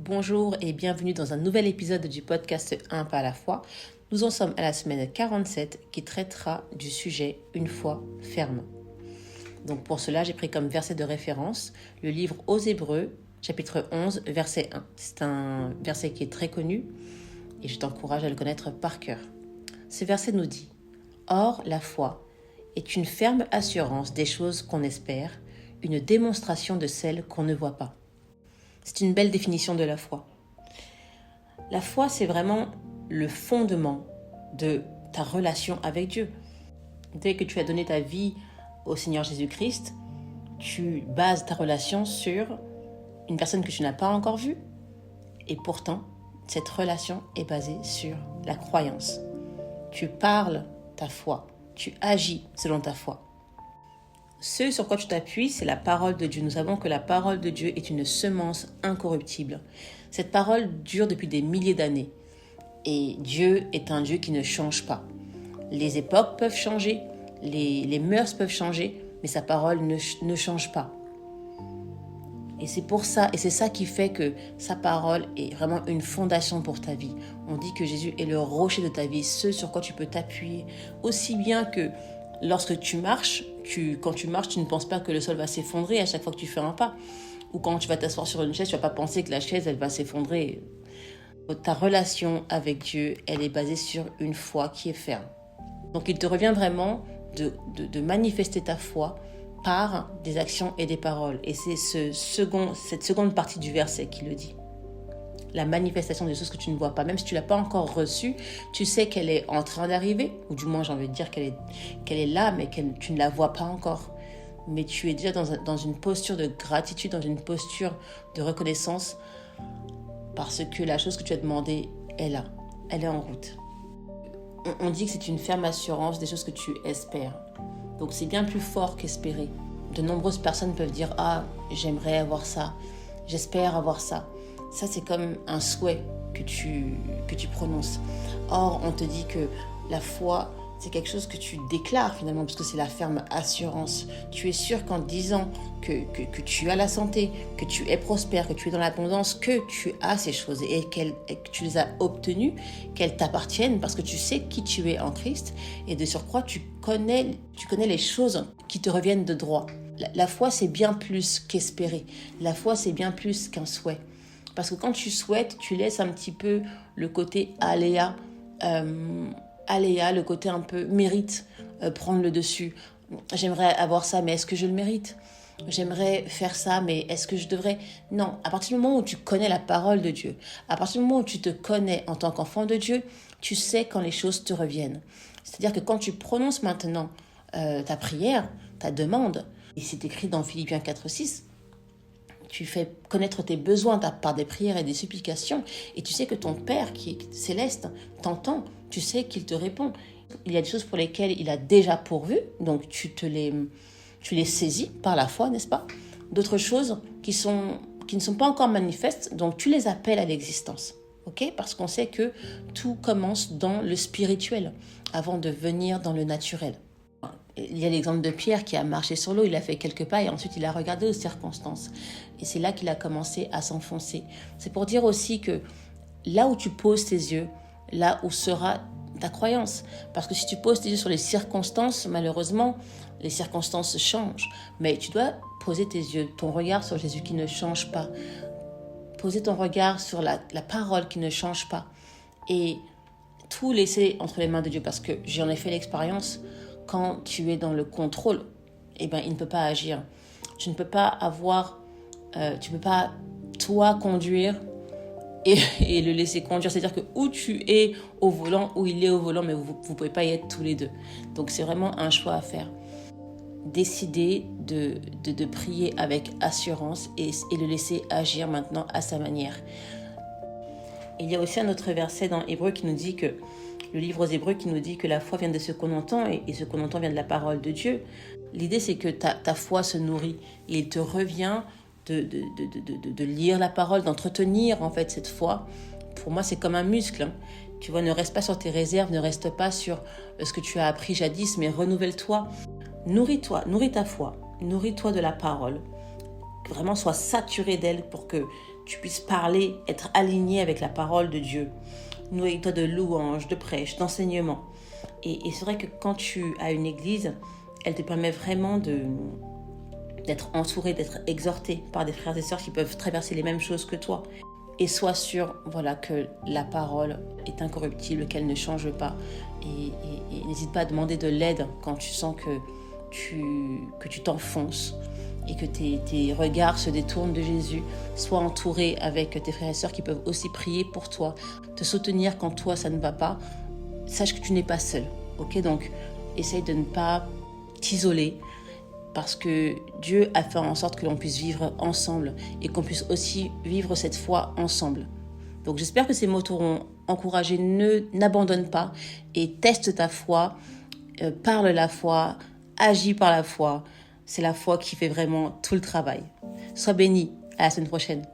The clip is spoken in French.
Bonjour et bienvenue dans un nouvel épisode du podcast Un pas à la fois. Nous en sommes à la semaine 47 qui traitera du sujet Une foi ferme. Donc pour cela, j'ai pris comme verset de référence le livre aux Hébreux, chapitre 11, verset 1. C'est un verset qui est très connu et je t'encourage à le connaître par cœur. Ce verset nous dit « Or, la foi est une ferme assurance des choses qu'on espère, une démonstration de celles qu'on ne voit pas. » C'est une belle définition de la foi. La foi, c'est vraiment le fondement de ta relation avec Dieu. Dès que tu as donné ta vie au Seigneur Jésus-Christ, tu bases ta relation sur une personne que tu n'as pas encore vue. Et pourtant, cette relation est basée sur la croyance. Tu parles ta foi, tu agis selon ta foi. Ce sur quoi tu t'appuies, c'est la parole de Dieu. Nous savons que la parole de Dieu est une semence incorruptible. Cette parole dure depuis des milliers d'années. Et Dieu est un Dieu qui ne change pas. Les époques peuvent changer, les mœurs peuvent changer, mais sa parole ne change pas. Et c'est pour ça, et c'est ça qui fait que sa parole est vraiment une fondation pour ta vie. On dit que Jésus est le rocher de ta vie, ce sur quoi tu peux t'appuyer. Aussi bien que lorsque tu marches, quand tu marches, tu ne penses pas que le sol va s'effondrer à chaque fois que tu fais un pas. Ou quand tu vas t'asseoir sur une chaise, tu ne vas pas penser que la chaise, elle va s'effondrer. Ta relation avec Dieu, elle est basée sur une foi qui est ferme. Donc il te revient vraiment de manifester ta foi par des actions et des paroles. Et c'est cette seconde partie du verset qui le dit. La manifestation des choses que tu ne vois pas. Même si tu ne l'as pas encore reçue, tu sais qu'elle est en train d'arriver, ou du moins j'ai envie de dire qu'elle est là, mais tu ne la vois pas encore. Mais tu es déjà dans une posture de gratitude, dans une posture de reconnaissance, parce que la chose que tu as demandée est là, elle est en route. On dit que c'est une ferme assurance des choses que tu espères. Donc c'est bien plus fort qu'espérer. De nombreuses personnes peuvent dire « Ah, j'aimerais avoir ça, j'espère avoir ça ». Ça, c'est comme un souhait que tu prononces. Or, on te dit que la foi, c'est quelque chose que tu déclares finalement, parce que c'est la ferme assurance. Tu es sûr qu'en disant que tu as la santé, que tu es prospère, que tu es dans l'abondance, que tu as ces choses et que tu les as obtenues, qu'elles t'appartiennent parce que tu sais qui tu es en Christ. Et de surcroît, tu connais les choses qui te reviennent de droit. La foi, c'est bien plus qu'espérer. La foi, c'est bien plus qu'un souhait. Parce que quand tu souhaites, tu laisses un petit peu le côté aléa, le côté un peu mérite prendre le dessus. J'aimerais avoir ça, mais est-ce que je le mérite ? J'aimerais faire ça, mais est-ce que je devrais ? Non, à partir du moment où tu connais la parole de Dieu, à partir du moment où tu te connais en tant qu'enfant de Dieu, tu sais quand les choses te reviennent. C'est-à-dire que quand tu prononces maintenant ta prière, ta demande, et c'est écrit dans Philippiens 4:6, tu fais connaître tes besoins par des prières et des supplications et tu sais que ton Père qui est céleste t'entend, tu sais qu'il te répond. Il y a des choses pour lesquelles il a déjà pourvu, donc tu les saisis par la foi, n'est-ce pas ? D'autres choses qui ne sont pas encore manifestes, donc tu les appelles à l'existence. Okay ? Parce qu'on sait que tout commence dans le spirituel avant de venir dans le naturel. Il y a l'exemple de Pierre qui a marché sur l'eau, il a fait quelques pas et ensuite il a regardé aux circonstances. Et c'est là qu'il a commencé à s'enfoncer. C'est pour dire aussi que là où tu poses tes yeux, là où sera ta croyance. Parce que si tu poses tes yeux sur les circonstances, malheureusement, les circonstances changent. Mais tu dois poser tes yeux, ton regard sur Jésus qui ne change pas. Poser ton regard sur la parole qui ne change pas. Et tout laisser entre les mains de Dieu. Parce que j'en ai fait l'expérience. Quand tu es dans le contrôle, il ne peut pas agir. Tu ne peux pas tu peux pas toi conduire et le laisser conduire. C'est-à-dire que où tu es au volant, où il est au volant, mais vous ne pouvez pas y être tous les deux. Donc c'est vraiment un choix à faire. Décider de prier avec assurance et le laisser agir maintenant à sa manière. Il y a aussi un autre verset dans Hébreux qui nous dit que le livre aux Hébreux qui nous dit que la foi vient de ce qu'on entend et ce qu'on entend vient de la parole de Dieu. L'idée, c'est que ta foi se nourrit et il te revient de lire la parole, d'entretenir en fait cette foi. Pour moi, c'est comme un muscle. Hein. Tu vois, ne reste pas sur tes réserves, ne reste pas sur ce que tu as appris jadis, mais renouvelle-toi. Nourris-toi, nourris ta foi, nourris-toi de la parole. Vraiment, sois saturé d'elle pour que tu puisses parler, être aligné avec la parole de Dieu. Nourris-toi de louanges, de prêches, d'enseignements. Et c'est vrai que quand tu as une église, elle te permet vraiment d'être entouré, d'être exhorté par des frères et sœurs qui peuvent traverser les mêmes choses que toi. Et sois sûr, que la parole est incorruptible, qu'elle ne change pas. Et n'hésite pas à demander de l'aide quand tu sens que tu t'enfonces et que tes regards se détournent de Jésus. Sois entouré avec tes frères et sœurs qui peuvent aussi prier pour toi, te soutenir quand toi ça ne va pas. Sache que tu n'es pas seul. Ok, donc essaye de ne pas t'isoler, parce que Dieu a fait en sorte que l'on puisse vivre ensemble et qu'on puisse aussi vivre cette foi ensemble. Donc j'espère que ces mots t'auront encouragé. N'abandonne pas et teste ta foi, parle la foi, agis par la foi. C'est la foi qui fait vraiment tout le travail. Sois béni, à la semaine prochaine.